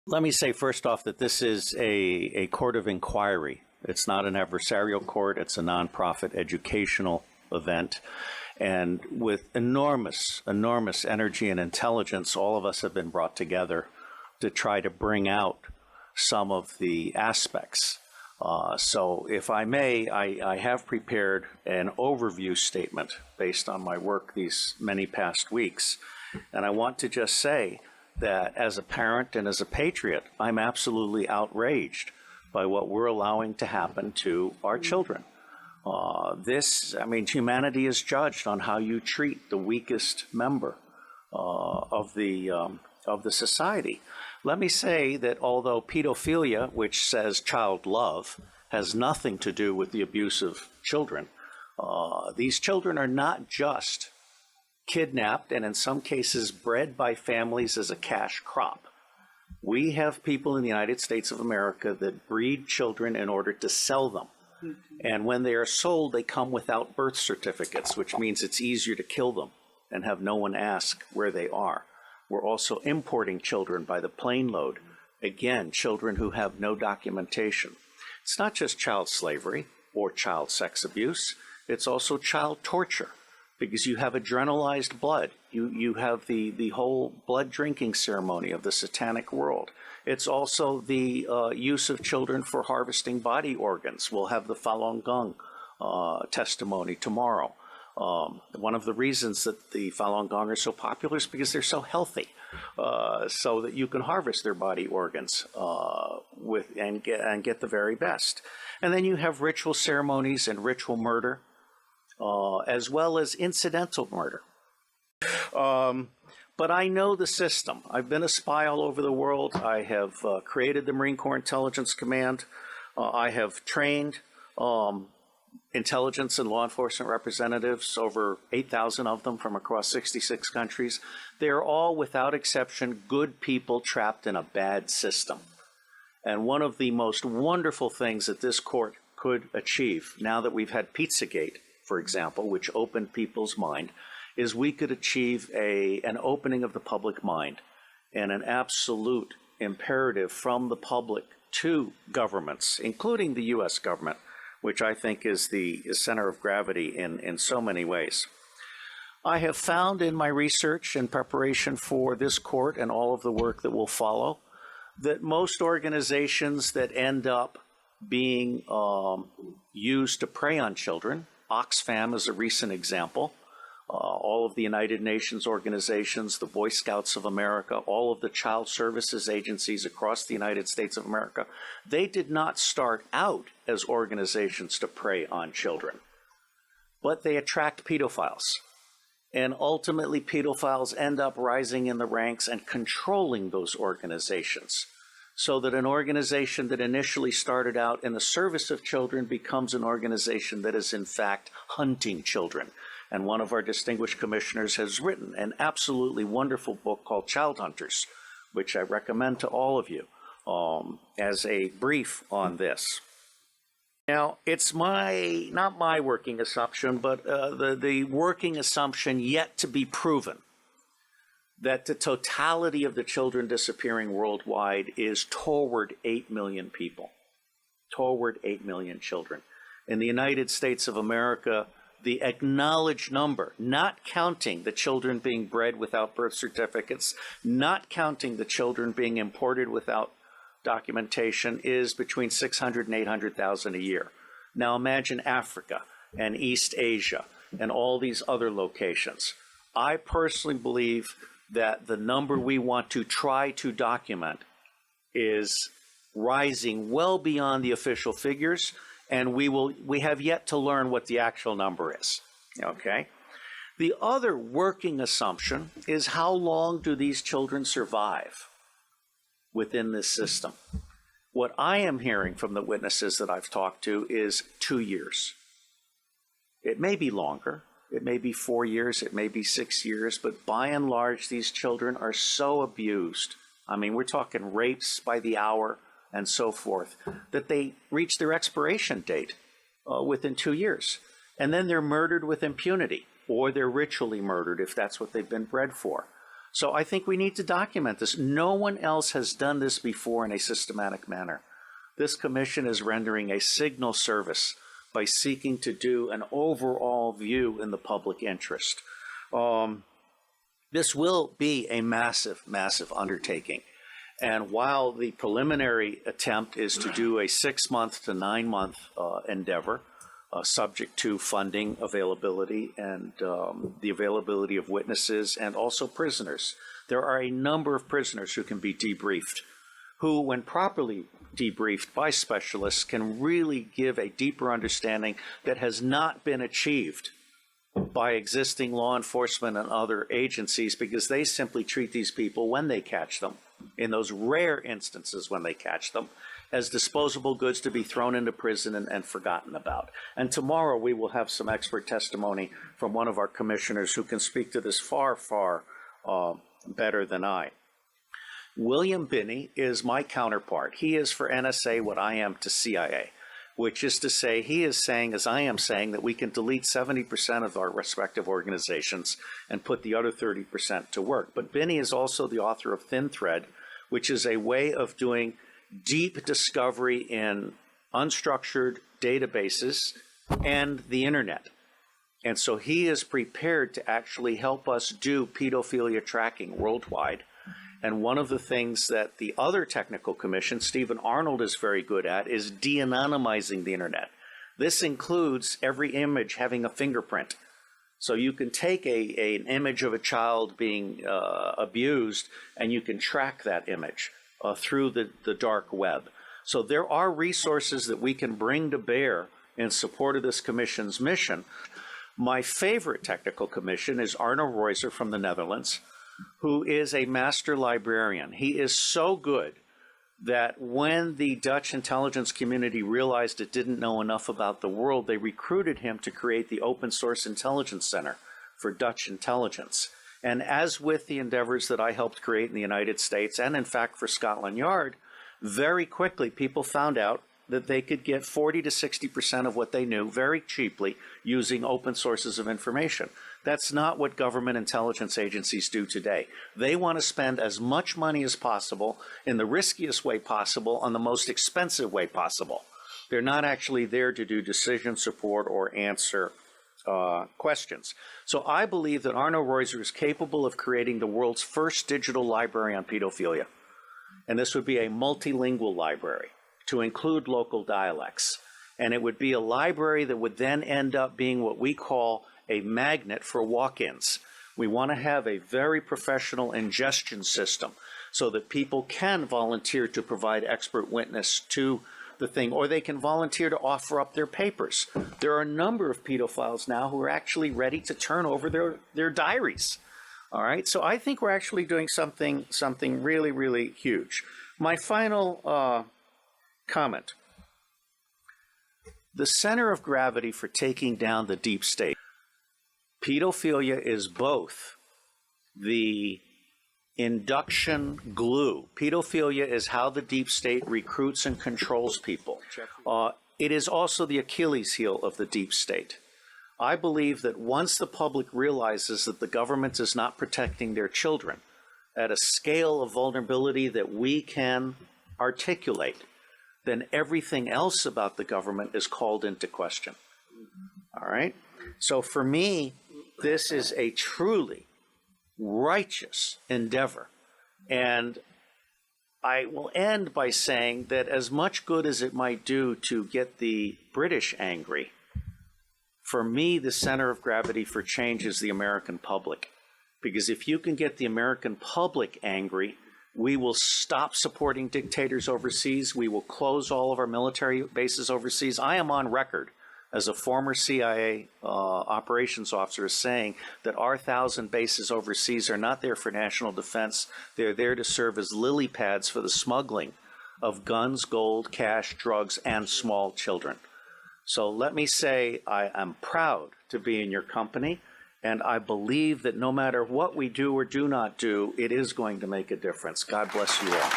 Let me say first off that this is a court of inquiry. It's not an adversarial court, it's a nonprofit educational event. And with enormous, enormous energy and intelligence, all of us have been brought together to try to bring out some of the aspects. So if I may, I have prepared an overview statement based on my work these many past weeks. And I want to just say that as a parent and as a patriot, I'm absolutely outraged by what we're allowing to happen to our children. Humanity is judged on how you treat the weakest member of the society. Let me say that although pedophilia, which says child love, has nothing to do with the abuse of children, these children are not just kidnapped and in some cases bred by families as a cash crop. We have people in the United States of America that breed children in order to sell them. And when they are sold, they come without birth certificates, which means it's easier to kill them and have no one ask where they are. We're also importing children by the plane load. Again, children who have no documentation. It's not just child slavery or child sex abuse. It's also child torture because you have adrenalized blood. You have the whole blood drinking ceremony of the satanic world. It's also the use of children for harvesting body organs. We'll have the Falun Gong testimony tomorrow. One of the reasons that the Falun Gong are so popular is because they're so healthy, so that you can harvest their body organs and get the very best. And then you have ritual ceremonies and ritual murder, as well as incidental murder. But I know the system. I've been a spy all over the world. I have created the Marine Corps Intelligence Command. I have trained intelligence and law enforcement representatives, over 8,000 of them from across 66 countries. They're all, without exception, good people trapped in a bad system. And one of the most wonderful things that this court could achieve, now that we've had Pizzagate, for example, which opened people's mind, is we could achieve an opening of the public mind and an absolute imperative from the public to governments, including the U.S. government, which I think is the center of gravity in so many ways. I have found in my research and preparation for this court and all of the work that will follow that most organizations that end up being used to prey on children, Oxfam is a recent example, all of the United Nations organizations, the Boy Scouts of America, all of the child services agencies across the United States of America, they did not start out as organizations to prey on children, but they attract pedophiles. And ultimately, pedophiles end up rising in the ranks and controlling those organizations, so that an organization that initially started out in the service of children becomes an organization that is in fact hunting children. And one of our distinguished commissioners has written an absolutely wonderful book called Child Hunters, which I recommend to all of you as a brief on this. Now, it's not my working assumption, but the working assumption yet to be proven that the totality of the children disappearing worldwide is toward 8 million people, toward 8 million children. In the United States of America, the acknowledged number, not counting the children being bred without birth certificates, not counting the children being imported without documentation, is between 600 and 800,000 a year. Now imagine Africa and East Asia and all these other locations. I personally believe that the number we want to try to document is rising well beyond the official figures, and we have yet to learn what the actual number is, okay? The other working assumption is how long do these children survive within this system? What I am hearing from the witnesses that I've talked to is 2 years. It may be longer, it may be 4 years, it may be 6 years, but by and large, these children are so abused. I mean, we're talking rapes by the hour, and so forth, that they reach their expiration date within 2 years. And then they're murdered with impunity, or they're ritually murdered if that's what they've been bred for. So I think we need to document this. No one else has done this before in a systematic manner. This commission is rendering a signal service by seeking to do an overall view in the public interest. This will be a massive, massive undertaking. And while the preliminary attempt is to do a 6-month to 9-month endeavor, subject to funding availability and the availability of witnesses and also prisoners, there are a number of prisoners who can be debriefed, who, when properly debriefed by specialists, can really give a deeper understanding that has not been achieved by existing law enforcement and other agencies, because they simply treat these people when they catch them, in those rare instances when they catch them, as disposable goods to be thrown into prison and forgotten about. And tomorrow we will have some expert testimony from one of our commissioners who can speak to this far, far better than I. William Binney is my counterpart. He is for NSA what I am to CIA, which is to say, he is saying, as I am saying, that we can delete 70% of our respective organizations and put the other 30% to work. But Binney is also the author of Thin Thread, which is a way of doing deep discovery in unstructured databases and the internet. And so he is prepared to actually help us do pedophilia tracking worldwide. And one of the things that the other technical commission, Stephen Arnold, is very good at is de-anonymizing the internet. This includes every image having a fingerprint. So you can take an image of a child being abused, and you can track that image through the dark web. So there are resources that we can bring to bear in support of this commission's mission. My favorite technical commission is Arno Reuser from the Netherlands, who is a master librarian. He is so good that when the Dutch intelligence community realized it didn't know enough about the world, they recruited him to create the Open Source Intelligence Center for Dutch intelligence. And as with the endeavors that I helped create in the United States, and in fact for Scotland Yard, very quickly people found out that they could get 40 to 60% of what they knew very cheaply using open sources of information. That's not what government intelligence agencies do today. They want to spend as much money as possible in the riskiest way possible on the most expensive way possible. They're not actually there to do decision support or answer questions. So I believe that Arno Reuser is capable of creating the world's first digital library on pedophilia. And this would be a multilingual library to include local dialects. And it would be a library that would then end up being what we call a magnet for walk-ins. We want to have a very professional ingestion system so that people can volunteer to provide expert witness to the thing, or they can volunteer to offer up their papers. There are a number of pedophiles now who are actually ready to turn over their diaries. All right, so I think we're actually doing something really, really huge. My final comment. The center of gravity for taking down the deep state. Pedophilia is both the induction glue. Pedophilia is how the deep state recruits and controls people. It is also the Achilles heel of the deep state. I believe that once the public realizes that the government is not protecting their children at a scale of vulnerability that we can articulate, then everything else about the government is called into question. All right? So for me, this is a truly righteous endeavor. And I will end by saying that as much good as it might do to get the British angry, for me, the center of gravity for change is the American public. Because if you can get the American public angry, we will stop supporting dictators overseas. We will close all of our military bases overseas. I am on record as a former CIA operations officer saying that our 1,000 bases overseas are not there for national defense. They're there to serve as lily pads for the smuggling of guns, gold, cash, drugs, and small children. So let me say I am proud to be in your company, and I believe that no matter what we do or do not do, it is going to make a difference. God bless you all.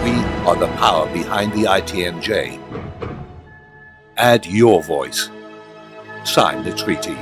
We are the power behind the ITNJ. Add your voice. Sign the treaty.